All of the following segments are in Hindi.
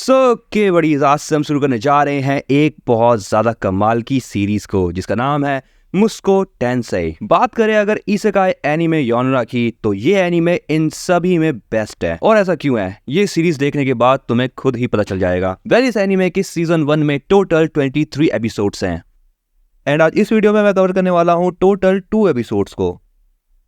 बड़ी आज से हम शुरू करने जा रहे हैं एक बहुत ज्यादा कमाल की सीरीज को जिसका नाम है मुस्को टेंसेई। बात करें अगर इसेकाई एनीमे जॉनरा की तो ये एनीमे इन सभी में बेस्ट है। और ऐसा क्यों है ये सीरीज देखने के बाद तुम्हें खुद ही पता चल जाएगा। इस एनीमे के सीजन 1 में टोटल 23 एपिसोड्स हैं एंड आज इस वीडियो में मैं कवर करने वाला हूँ टोटल 2 एपिसोड्स को।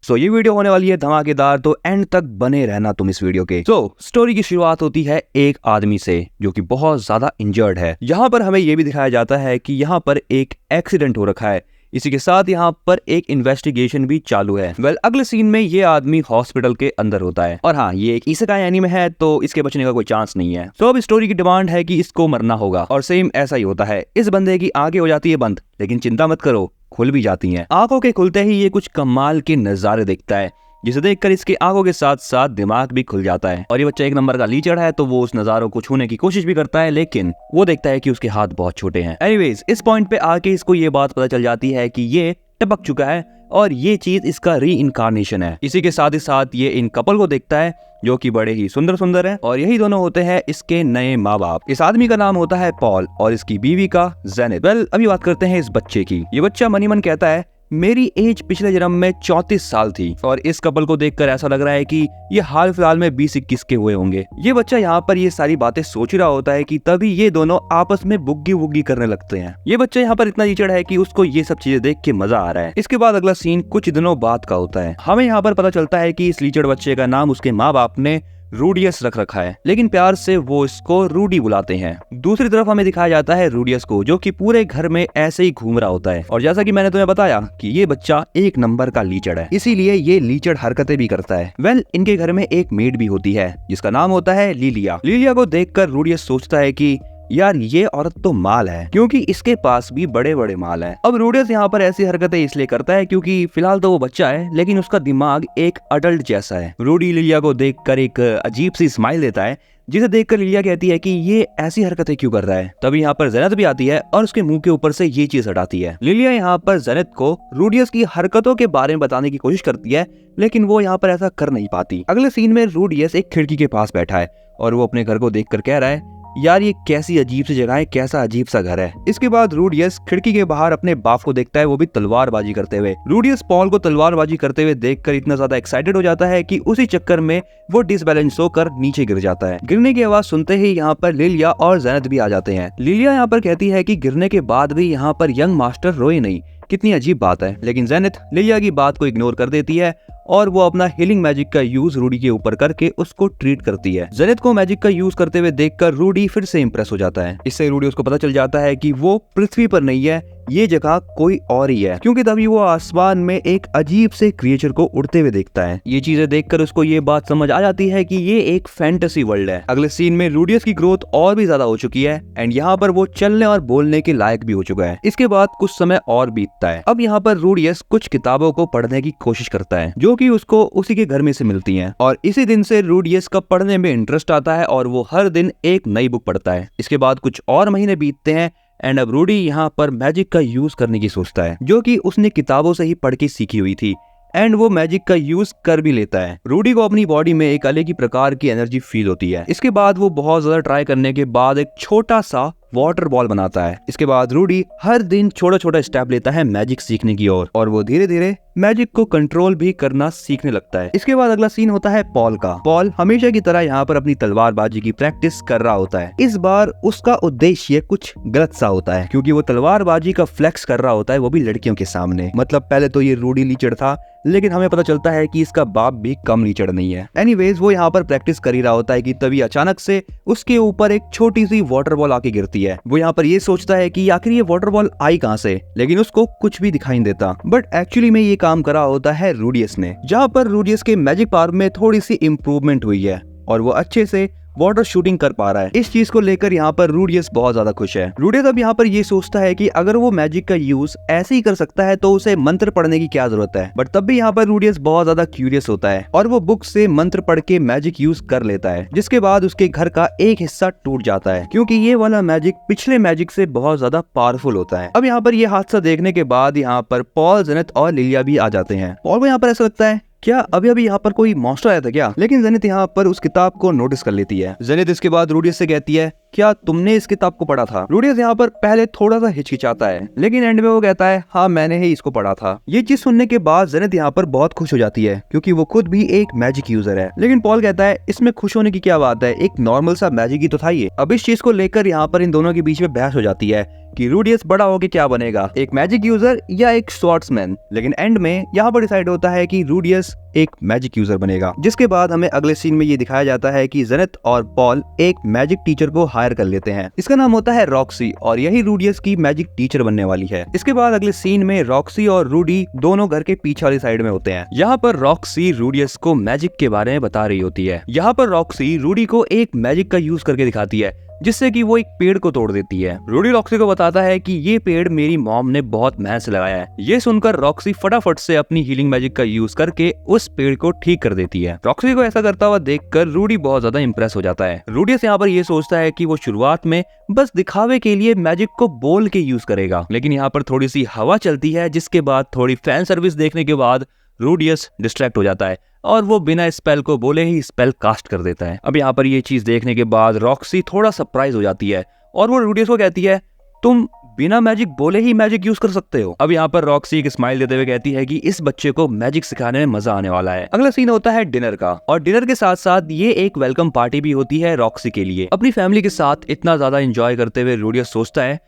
ये वीडियो होने वाली है धमाकेदार, तो एंड तक बने रहना तुम इस वीडियो के। स्टोरी की शुरुआत होती है एक आदमी से जो कि बहुत ज्यादा इंजर्ड है। यहाँ पर हमें यह भी दिखाया जाता है कि यहाँ पर एक एक्सीडेंट हो रखा है। इसी के साथ यहाँ पर एक इन्वेस्टिगेशन भी चालू है। अगले सीन में ये आदमी हॉस्पिटल के अंदर होता है और हाँ, ये एक इसेकाई एनीमे है तो इसके बचने का कोई चांस नहीं है। अब स्टोरी की डिमांड है कि इसको मरना होगा और सेम ऐसा ही होता है। इस बंदे की आंखें हो जाती है बंद, लेकिन चिंता मत करो, खुल भी जाती हैं। आंखों के खुलते ही ये कुछ कमाल के नजारे देखता है जिसे देखकर इसके आंखों के साथ साथ दिमाग भी खुल जाता है। और ये बच्चा एक नंबर का लीचड़ है तो वो उस नजारों को छूने की कोशिश भी करता है, लेकिन वो देखता है कि उसके हाथ बहुत छोटे हैं। एनीवेज, इस पॉइंट पे आके इसको ये बात पता चल जाती है कि ये टपक चुका है और ये चीज इसका री इनकारनेशन है। इसी के साथ ही साथ ये इन कपल को देखता है जो कि बड़े ही सुंदर है और यही दोनों होते हैं इसके नए माँ बाप। इस आदमी का नाम होता है पॉल और इसकी बीवी का जेनिथ। अभी बात करते हैं इस बच्चे की। ये बच्चा मनी मन कहता है मेरी एज पिछले जन्म में 34 साल थी और इस कपल को देखकर ऐसा लग रहा है कि ये हाल फिलहाल में 20-21 के हुए होंगे। ये बच्चा यहाँ पर ये सारी बातें सोच रहा होता है कि तभी ये दोनों आपस में बुग्गी वुग्गी करने लगते हैं। ये बच्चा यहाँ पर इतना लीचड़ है कि उसको ये सब चीजें देख के मजा आ रहा है। इसके बाद अगला सीन कुछ दिनों बाद का होता है। हमें यहाँ पर पता चलता है कि इस लीचड़ बच्चे का नाम उसके माँ बाप ने रूडियस रख रखा है, लेकिन प्यार से वो इसको रूडी बुलाते हैं। दूसरी तरफ हमें दिखाया जाता है रूडियस को जो कि पूरे घर में ऐसे ही घूम रहा होता है। और जैसा कि मैंने तुम्हें बताया कि ये बच्चा एक नंबर का लीचड़ है, इसीलिए ये लीचड़ हरकतें भी करता है। इनके घर में एक मेड भी होती है जिसका नाम होता है लिलिया। लिलिया को देखकर रूडियस सोचता है कि यार ये औरत तो माल है, क्योंकि इसके पास भी बड़े बड़े माल हैं। अब रूडियस यहाँ पर ऐसी हरकतें इसलिए करता है क्योंकि फिलहाल तो वो बच्चा है, लेकिन उसका दिमाग एक अडल्ट जैसा है। रूडी लिलिया को देखकर एक अजीब सी स्माइल देता है, जिसे देखकर लिलिया कहती है कि ये ऐसी हरकतें क्यों कर रहा है। तभी यहाँ पर जेनिथ भी आती है और उसके मुंह के ऊपर से ये चीज हटाती है। लिलिया यहाँ पर जेनिथ को रूडियस की हरकतों के बारे में बताने की कोशिश करती है, लेकिन वो यहाँ पर ऐसा कर नहीं पाती। अगले सीन में रूडियस एक खिड़की के पास बैठा है और वो अपने घर को देखकर कह रहा है यार ये कैसी अजीब सी जगह है, कैसा अजीब सा घर है। इसके बाद रूडियस खिड़की के बाहर अपने बाप को देखता है, वो भी तलवारबाजी करते हुए। रूडियस पॉल को तलवारबाजी करते हुए देखकर इतना ज्यादा एक्साइटेड हो जाता है कि उसी चक्कर में वो डिसबैलेंस होकर नीचे गिर जाता है। गिरने की आवाज सुनते ही यहाँ पर लिलिया और जेनिथ भी आ जाते हैं। लिलिया यहाँ पर कहती है कि गिरने के बाद भी यहाँ पर यंग मास्टर रोए नहीं, कितनी अजीब बात है। लेकिन जेनिथ लिलिया की बात को इग्नोर कर देती है और वो अपना हीलिंग मैजिक का यूज रूडी के ऊपर करके उसको ट्रीट करती है। जेनिथ को मैजिक का यूज करते हुए देखकर रूडी फिर से इंप्रेस हो जाता है। इससे रूडी उसको पता चल जाता है कि वो पृथ्वी पर नहीं है, ये जगह कोई और ही है, क्योंकि तभी वो आसमान में एक अजीब से क्रिएचर को उड़ते हुए देखता है। ये चीजें देखकर उसको ये बात समझ आ जाती है कि ये एक फैंटेसी वर्ल्ड है। अगले सीन में रूडियस की ग्रोथ और भी ज्यादा हो चुकी है एंड यहाँ पर वो चलने और बोलने के लायक भी हो चुका है। इसके बाद कुछ समय और बीतता है। अब यहाँ पर रूडियस कुछ किताबों को पढ़ने की कोशिश करता है जो कि उसको उसी के घर में से मिलती हैं और इसी दिन से रूडियस का पढ़ने में इंटरेस्ट आता है और वो हर दिन एक नई बुक पढ़ता है। इसके बाद कुछ और महीने बीतते हैं एंड अब रूडी यहाँ पर मैजिक का यूज करने की सोचता है जो कि उसने किताबों से ही पढ़ के सीखी हुई थी एंड वो मैजिक का यूज कर भी लेता है। रूडी को अपनी बॉडी में एक अलग ही प्रकार की एनर्जी फील होती है। इसके बाद वो बहुत ज्यादा ट्राई करने के बाद एक छोटा सा वाटर बॉल बनाता है। इसके बाद रूडी हर दिन छोटा छोटा स्टेप लेता है मैजिक सीखने की ओर और वो धीरे धीरे मैजिक को कंट्रोल भी करना सीखने लगता है। इसके बाद अगला सीन होता है पॉल का। पॉल हमेशा की तरह यहाँ पर अपनी तलवारबाजी की प्रैक्टिस कर रहा होता है। इस बार उसका उद्देश्य कुछ गलत सा होता है क्योंकि वो तलवारबाजी का फ्लेक्स कर रहा होता है, वो भी लड़कियों के सामने। मतलब पहले तो ये रूडी लीचड़ था, लेकिन हमें पता चलता है कि इसका बाप भी कम लीचड़ नहीं है। एनीवेज, वो यहाँ पर प्रैक्टिस कर ही रहा होता है कि तभी अचानक से उसके ऊपर एक छोटी सी वाटर बॉल आके गिरती है। वो यहाँ पर ये सोचता है कि आखिर ये वाटर बॉल आई कहाँ से, लेकिन उसको कुछ भी दिखाई नहीं देता। बट एक्चुअली में ये काम करा होता है रूडियस ने, जहाँ पर रूडियस के मैजिक पावर में थोड़ी सी इम्प्रूवमेंट हुई है और वो अच्छे से वाटर शूटिंग कर पा रहा है। इस चीज को लेकर यहाँ पर रूडियस बहुत ज्यादा खुश है। रूडियस अब यहाँ पर ये सोचता है कि अगर वो मैजिक का यूज ऐसे ही कर सकता है तो उसे मंत्र पढ़ने की क्या जरूरत है। बट तब भी यहाँ पर रूडियस बहुत ज्यादा क्यूरियस होता है और वो बुक से मंत्र पढ़ के मैजिक यूज कर लेता है, जिसके बाद उसके घर का एक हिस्सा टूट जाता है क्योंकि ये वाला मैजिक पिछले मैजिक से बहुत ज्यादा पावरफुल होता है। अब यहाँ पर ये हादसा देखने के बाद यहाँ पर पॉल, जेनिथ और लिलिया भी आ जाते हैं। पॉल को यहाँ पर ऐसा लगता है क्या अभी अभी यहाँ पर कोई मॉन्स्टर आया था क्या, लेकिन जेनिथ यहाँ पर उस किताब को नोटिस कर लेती है। जेनिथ इसके बाद रूडियस से कहती है क्या तुमने इस किताब को पढ़ा था? रूडियस यहाँ पर पहले थोड़ा सा हिचकिचाता है, लेकिन एंड में वो कहता है हाँ मैंने ही इसको पढ़ा था। ये चीज सुनने के बाद जेनिथ यहाँ पर बहुत खुश हो जाती है, क्योंकि वो खुद भी एक मैजिक यूजर है। लेकिन पॉल कहता है इसमें खुश होने की क्या बात है, एक नॉर्मल सा मैजिक ही तो था ये। अब इस चीज को लेकर यहाँ पर इन दोनों के बीच में बहस हो जाती है कि रूडियस बड़ा होके क्या बनेगा, एक मैजिक यूजर या एक स्वॉर्ड्समैन। लेकिन एंड में यहाँ पर डिसाइड होता है कि रूडियस एक मैजिक यूजर बनेगा। जिसके बाद हमें अगले सीन में ये दिखाया जाता है कि जेनिथ और पॉल एक मैजिक टीचर को हायर कर लेते हैं। इसका नाम होता है रॉक्सी, और यही रूडियस की मैजिक टीचर बनने वाली है। इसके बाद अगले सीन में रॉक्सी और रूडी दोनों घर के पीछे वाली साइड में होते हैं। यहाँ पर रॉक्सी रूडियस को मैजिक के बारे में बता रही होती है। यहाँ पर रॉक्सी रूडी को एक मैजिक का यूज करके दिखाती है, जिससे कि वो एक पेड़ को तोड़ देती है। रूडी रॉक्सी को बताता है कि ये पेड़ मेरी मॉम ने बहुत मेहनत से लगाया है। ये सुनकर रॉक्सी फटाफट से अपनी हीलिंग मैजिक का यूज करके उस पेड़ को ठीक कर देती है। रॉक्सी को ऐसा करता हुआ देखकर रूडी बहुत ज्यादा इंप्रेस हो जाता है। रूडियस यहाँ पर ये सोचता है कि वो शुरुआत में बस दिखावे के लिए मैजिक को बोल के यूज करेगा, लेकिन यहाँ पर थोड़ी सी हवा चलती है, जिसके बाद थोड़ी फैन सर्विस देखने के बाद रूडियस डिस्ट्रैक्ट हो जाता है और वो बिना स्पेल को बोले ही स्पेल कास्ट कर देता है। अब यहाँ पर ये चीज देखने के बाद रॉक्सी थोड़ा सरप्राइज हो जाती है और वो रूडियस को कहती है तुम बिना मैजिक बोले ही मैजिक यूज कर सकते हो। अब यहाँ पर रॉक्सी एक स्माइल देते हुए कहती है कि इस बच्चे को मैजिक सिखाने में मजा आने वाला है। अगला सीन होता है डिनर का, और डिनर के साथ साथ ये एक वेलकम पार्टी भी होती है रॉक्सी के लिए। अपनी फैमिली के साथ इतना ज्यादा एंजॉय करते हुए रूडियस सोचता है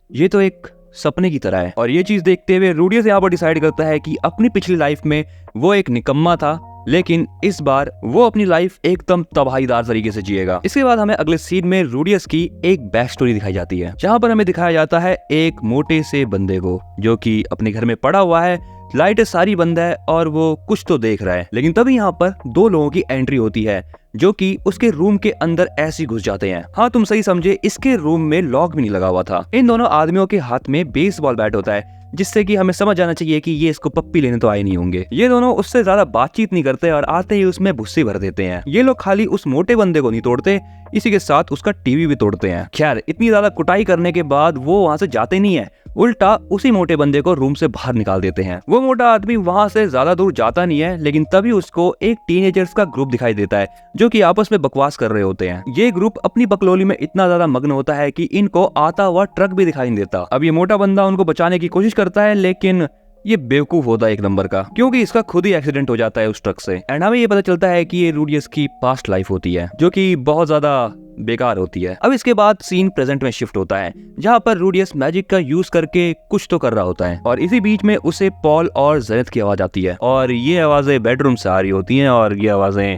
ये तो एक सपने की तरह है। और ये चीज देखते हुए रूडियस यहाँ पर डिसाइड करता है कि अपनी पिछली लाइफ में वो एक निकम्मा था, लेकिन इस बार वो अपनी लाइफ एकदम तबाहीदार तरीके से जिएगा। इसके बाद हमें अगले सीन में रूडियस की एक बैक स्टोरी दिखाई जाती है, जहाँ पर हमें दिखाया जाता है एक मोटे से बंदे को जो कि अपने घर में पड़ा हुआ है, लाइटें सारी बंद है और वो कुछ तो देख रहा है। लेकिन तभी यहाँ पर दो लोगों की एंट्री होती है जो कि उसके रूम के अंदर ऐसे ही घुस जाते हैं। हाँ तुम सही समझे, इसके रूम में लॉक भी नहीं लगा हुआ था। इन दोनों आदमियों के हाथ में बेसबॉल बैट होता है, जिससे कि हमें समझ जाना चाहिए कि ये इसको पप्पी लेने तो आए नहीं होंगे। ये दोनों उससे ज्यादा बातचीत नहीं करते और आते ही उसमें भुस्से भर देते हैं। ये लोग खाली उस मोटे बंदे को नहीं तोड़ते, इसी के साथ उसका टीवी भी तोड़ते हैं। खैर इतनी ज्यादा कुटाई करने के बाद वो वहां से जाते नहीं है, उल्टा उसी मोटे बंदे को रूम से बाहर निकाल देते हैं। वो मोटा आदमी वहां से ज्यादा दूर जाता नहीं है, लेकिन तभी उसको एक टीनेजर्स का ग्रुप दिखाई देता है जो कि आपस में बकवास कर रहे होते हैं। ये ग्रुप अपनी बकलोली में इतना ज्यादा मग्न होता है कि इनको आता हुआ ट्रक भी दिखाई नहीं देता। अब ये मोटा बंदा उनको बचाने की कोशिश करता है, लेकिन ये बेवकूफ होता है एक नंबर का, क्योंकि इसका खुद ही एक्सीडेंट हो जाता है उस ट्रक से। एंड हमें ये पता चलता है कि ये रूडियस की पास्ट लाइफ होती है जो कि बहुत ज्यादा बेकार होती है। अब इसके बाद सीन प्रेजेंट में शिफ्ट होता है, जहाँ पर रूडियस मैजिक का यूज करके कुछ तो कर रहा होता है, और इसी बीच में उसे पॉल और जेनिथ की आवाज आती है, और ये आवाजें बेडरूम से आ रही होती हैं, और ये आवाजें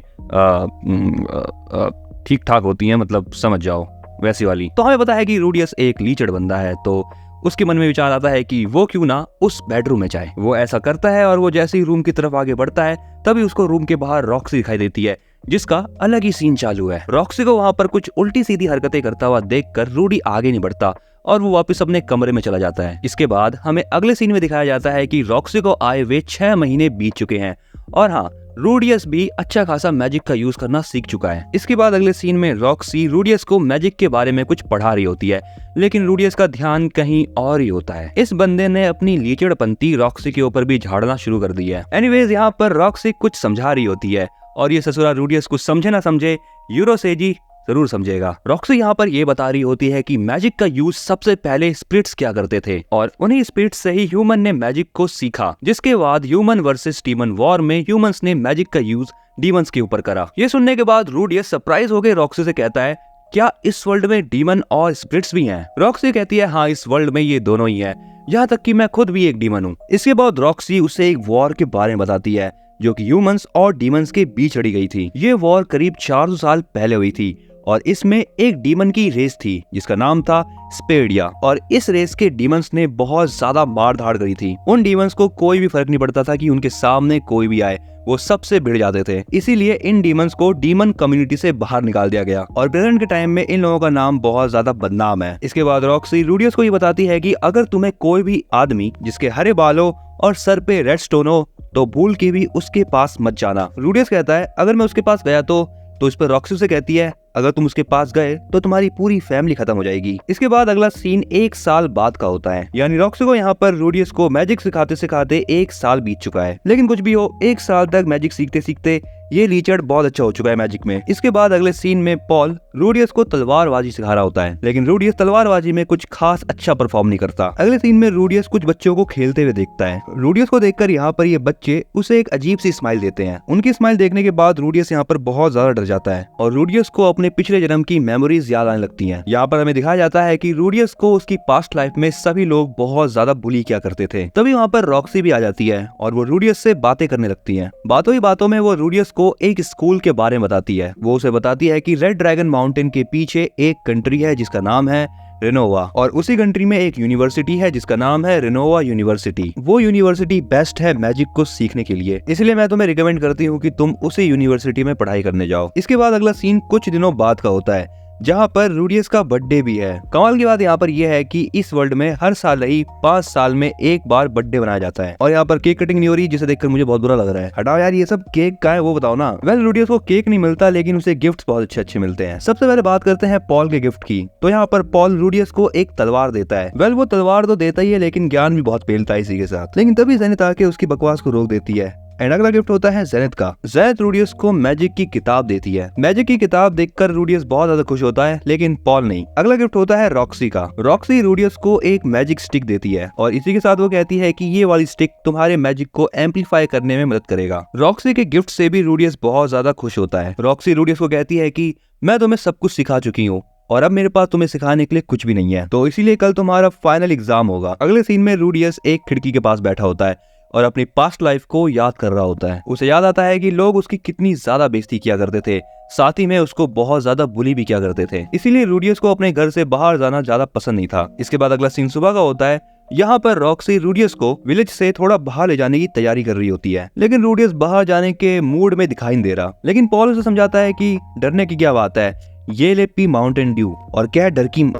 ठीक ठाक होती हैं, मतलब समझ जाओ वैसी वाली। तो हमें पता है कि रूडियस एक लीचड़ बंदा है, तो उसके मन में विचार आता है कि वो क्यों ना उस बेडरूम में जाए। वो ऐसा करता है और वो जैसे ही रूम की तरफ आगे बढ़ता है, तभी उसको रूम के बाहर रॉक्सी दिखाई देती है, जिसका अलग ही सीन चालू है। रॉक्सी को वहां पर कुछ उल्टी सीधी हरकतें करता हुआ देखकर रूडी आगे नहीं बढ़ता और वो वापस अपने कमरे में चला जाता है। इसके बाद हमें अगले सीन में दिखाया जाता है कि रॉक्सी को आए हुए 6 महीने बीत चुके हैं, और हाँ रूडियस भी अच्छा खासा मैजिक का यूज करना सीख चुका है। इसके बाद अगले सीन में रॉक्सी रूडियस को मैजिक के बारे में कुछ पढ़ा रही होती है, लेकिन रूडियस का ध्यान कहीं और ही होता है। इस बंदे ने अपनी लीचड़पंती रॉक्सी के ऊपर भी झाड़ना शुरू कर दी है। एनीवेज यहाँ पर रॉक्सी कुछ समझा रही होती है, और ये ससुरा रूडियस कुछ समझे ना समझे यूरोसेजी जरूर समझेगा। रॉक्सी यहाँ पर ये बता रही होती है कि मैजिक का यूज सबसे पहले स्पिरिट्स क्या करते थे, और उन्हीं स्पिरिट्स से ही ह्यूमन ने मैजिक को सीखा, जिसके बाद ह्यूमन वर्सेस डीमन वॉर में ह्यूमंस ने मैजिक का यूज डीमंस के ऊपर करा। ये सुनने के बाद रूडियस सरप्राइज होकर रॉक्सी से कहता है क्या इस वर्ल्ड में डीमन और स्पिरिट्स भी हैं? रॉक्सी कहती है हाँ इस वर्ल्ड में ये दोनों ही है, यहाँ तक कि मैं खुद भी एक डीमन हूँ। इसके बाद रॉक्सी उसे एक वॉर के बारे में बताती है जो कि ह्यूमंस और डीमंस के बीच लड़ी गई थी। ये वॉर करीब 400 साल पहले हुई थी, और इसमें एक डीमन की रेस थी जिसका नाम था स्पेडिया, और इस रेस के डीमंस ने बहुत ज्यादा मार धाड़ करी थी। उन डीमंस को कोई भी फर्क नहीं पड़ता था कि उनके सामने कोई भी आए, वो सबसे भिड़ जाते थे। इसीलिए इन डीमंस को डीमन कम्युनिटी से बाहर निकाल दिया गया, और प्रेजेंट के टाइम में इन लोगों का नाम बहुत ज्यादा बदनाम है। इसके बाद रॉक्सी रूडियस को ये बताती है कि अगर तुम्हें कोई भी आदमी जिसके हरे बालों और सर पे रेड स्टोन हो तो भूल के भी उसके पास मत जाना। रूडियस कहता है अगर मैं उसके पास गया तो इस पर रॉक्सी से कहती है अगर तुम उसके पास गए तो तुम्हारी पूरी फैमिली खत्म हो जाएगी। इसके बाद अगला सीन 1 साल बाद का होता है, यानी रॉक्सी को यहाँ पर रूडियस को मैजिक सिखाते सिखाते 1 साल बीत चुका है। लेकिन कुछ भी हो, 1 साल तक मैजिक सीखते सीखते ये लीचर्ड बहुत अच्छा हो चुका है मैजिक में। इसके बाद अगले सीन में पॉल रूडियस को तलवारबाजी सिखा रहा होता है, लेकिन रूडियस तलवारबाजी में कुछ खास अच्छा परफॉर्म नहीं करता। अगले सीन में रूडियस कुछ बच्चों को खेलते हुए देखता है। रूडियस को देखकर यहाँ पर ये बच्चे उसे एक अजीब सी स्माइल देते हैं। उनकी स्माइल देखने के बाद रूडियस यहाँ पर बहुत ज्यादा डर जाता है और रूडियस को अपने पिछले जन्म की मेमोरीज याद आने लगती हैं। यहाँ पर हमें दिखाया जाता है कि रूडियस को उसकी पास्ट लाइफ में सभी लोग बहुत ज्यादा बुली किया करते थे। तभी वहाँ पर रॉक्सी भी आ जाती है और वो रूडियस से बातें करने लगती है। बातों ही बातों में वो रूडियस को एक स्कूल के बारे में बताती है। वो उसे बताती है कि रेड ड्रैगन माउंटेन के पीछे एक कंट्री है जिसका नाम है रेनोवा, और उसी कंट्री में एक यूनिवर्सिटी है जिसका नाम है रेनोवा यूनिवर्सिटी। वो यूनिवर्सिटी बेस्ट है मैजिक को सीखने के लिए, इसलिए मैं तुम्हें रिकमेंड करती हूँ कि तुम उसी यूनिवर्सिटी में पढ़ाई करने जाओ। इसके बाद अगला सीन कुछ दिनों बाद का होता है जहाँ पर रूडियस का बर्थडे भी है। कमाल की बात यहाँ पर यह है कि इस वर्ल्ड में हर साल ही 5 साल में एक बार बर्थडे बनाया जाता है और यहाँ पर केक कटिंग नहीं हो रही, जिसे देखकर मुझे बहुत बुरा लग रहा है। हटाओ यार, ये सब केक का है वो बताओ ना। वेल, रूडियस को केक नहीं मिलता लेकिन उसे गिफ्ट्स बहुत अच्छे मिलते हैं। सबसे पहले बात करते हैं पॉल के गिफ्ट की। तो यहाँ पर पॉल रूडियस को एक तलवार देता है। वेल, वो तलवार तो देता ही है लेकिन ज्ञान भी बहुत फैलता है इसी के साथ। लेकिन तभी जेनिथ आके उसकी बकवास को रोक देती है। एंड अगला गिफ्ट होता है जेनिथ का। जेनिथ रूडियस को मैजिक की किताब देती है। मैजिक की किताब देखकर रूडियस बहुत ज्यादा खुश होता है लेकिन पॉल नहीं। अगला गिफ्ट होता है रॉक्सी का। रॉक्सी रूडियस को एक मैजिक स्टिक देती है और इसी के साथ वो कहती है कि ये वाली स्टिक तुम्हारे मैजिक को एम्पलीफाई करने में मदद करेगा। रॉक्सी के गिफ्ट से भी रूडियस बहुत ज्यादा खुश होता है। रॉक्सी रूडियस को कहती है कि मैं तुम्हें सब कुछ सिखा चुकी हूँ और अब मेरे पास तुम्हें सिखाने के लिए कुछ भी नहीं है, तो इसीलिए कल तुम्हारा फाइनल एग्जाम होगा। अगले सीन में रूडियस एक खिड़की के पास बैठा होता है और अपनी पास्ट लाइफ को याद कर रहा होता है। उसे याद आता है कि लोग उसकी कितनी ज्यादा बेइज्जती किया करते थे, साथ ही में उसको बहुत ज्यादा बुली भी किया करते थे। इसीलिए रूडियस को अपने घर से बाहर जाना ज्यादा पसंद नहीं था। इसके बाद अगला सीन सुबह का होता है। यहाँ पर रॉक्सी रूडियस को विलेज से थोड़ा बाहर ले जाने की तैयारी कर रही होती है, लेकिन रूडियस बाहर जाने के मूड में दिखाई नहीं दे रहा। लेकिन पॉल उसे समझाता है कि डरने की क्या बात है, ये ले पी माउंटेन ड्यू और क्या डर की।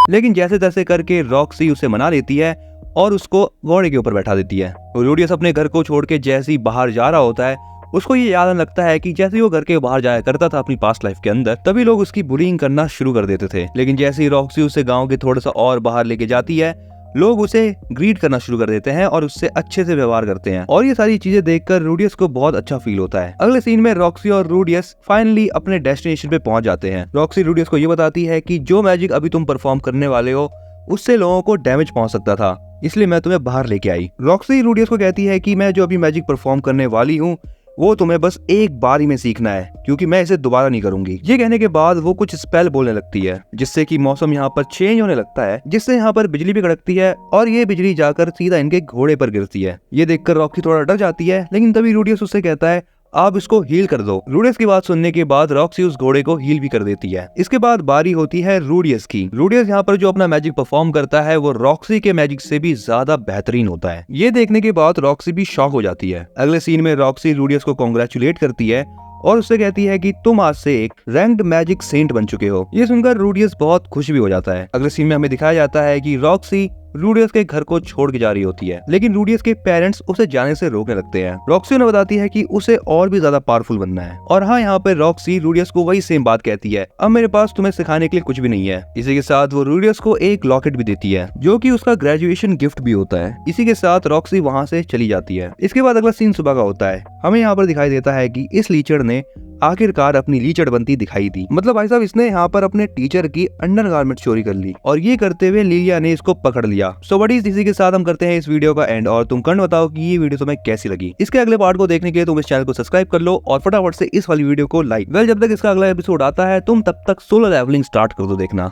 लेकिन जैसे तैसे करके रॉक्सी उसे मना लेती है और उसको घोड़े के ऊपर बैठा देती है। रूडियस अपने घर को छोड़ के जैसे ही बाहर जा रहा होता है, उसको ये याद आने लगता है कि जैसे ही वो घर के बाहर जाया करता था अपनी पास्ट लाइफ के अंदर, तभी लोग उसकी बुलिंग करना शुरू कर देते थे। लेकिन जैसे ही रॉक्सी उसे गांव के थोड़ा सा और बाहर लेके जाती है, लोग उसे ग्रीट करना शुरू कर देते हैं और उससे अच्छे से व्यवहार करते हैं और ये सारी चीजें देखकर रूडियस को बहुत अच्छा फील होता है। अगले सीन में रॉक्सी और रूडियस फाइनली अपने डेस्टिनेशन पे पहुंच जाते हैं। रॉक्सी रूडियस को ये बताती है कि जो मैजिक अभी तुम परफॉर्म करने वाले हो उससे लोगों को डैमेज पहुंच सकता था, इसलिए मैं तुम्हें बाहर लेके आई। रॉक्सी रूडियस को कहती है कि मैं जो अभी मैजिक परफॉर्म करने वाली हूँ वो तुम्हें बस एक बार ही में सीखना है, क्योंकि मैं इसे दोबारा नहीं करूंगी। ये कहने के बाद वो कुछ स्पेल बोलने लगती है जिससे कि मौसम यहाँ पर चेंज होने लगता है, जिससे यहाँ पर बिजली भी कड़कती है और ये बिजली जाकर सीधा इनके घोड़े पर गिरती है। ये देखकर रॉक्सी थोड़ा डर जाती है, लेकिन तभी रूडियस उससे कहता है आप इसको हील कर दो। रूडियस की बात सुनने के बाद रॉक्सी उस घोड़े को हील भी कर देती है। इसके बाद बारी होती है रूडियस की। रूडियस यहाँ पर जो अपना मैजिक परफॉर्म करता है वो रॉक्सी के मैजिक से भी ज्यादा बेहतरीन होता है। ये देखने के बाद रॉक्सी भी शॉक हो जाती है। अगले सीन में रॉक्सी रूडियस को कांग्रेचुलेट करती है और उससे कहती है कि तुम आज से एक रैंक्ड मैजिक सेंट बन चुके हो। ये सुनकर रूडियस बहुत खुश भी हो जाता है। अगले सीन में हमें दिखाया जाता है कि रॉक्सी रूडियस के घर को छोड़ के जा रही होती है, लेकिन रूडियस के पेरेंट्स उसे जाने से रोकने लगते हैं। रॉक्सी उन्हें बताती है कि उसे और भी ज्यादा पावरफुल बनना है। और हाँ, यहाँ पे रॉक्सी रूडियस को वही सेम बात कहती है, अब मेरे पास तुम्हें सिखाने के लिए कुछ भी नहीं है। इसी के साथ वो रूडियस को एक लॉकेट भी देती है जो कि उसका ग्रेजुएशन गिफ्ट भी होता है। इसी के साथ रॉक्सी वहाँ से चली जाती है। इसके बाद अगला सीन सुबह का होता है। हमें यहाँ पर दिखाई देता है कि इस लीचड़ ने आखिरकार अपनी लीचड़ बनती दिखाई दी। मतलब भाई साहब, इसने यहाँ पर अपने टीचर की अंडरगारमेंट चोरी कर ली और ये करते हुए लिलिया ने इसको पकड़ लिया। सो बडीज, इसी के साथ हम करते हैं इस वीडियो का एंड और तुम कमेंट बताओ कि ये वीडियो तुम्हें कैसी लगी। इसके अगले पार्ट को देखने के लिए तुम इस चैनल को सब्सक्राइब कर लो और फटाफट से इस वाली वीडियो को लाइक। वेल, जब तक इसका अगला एपिसोड आता है तुम तब तक सोलो लेवलिंग स्टार्ट कर दो देखना।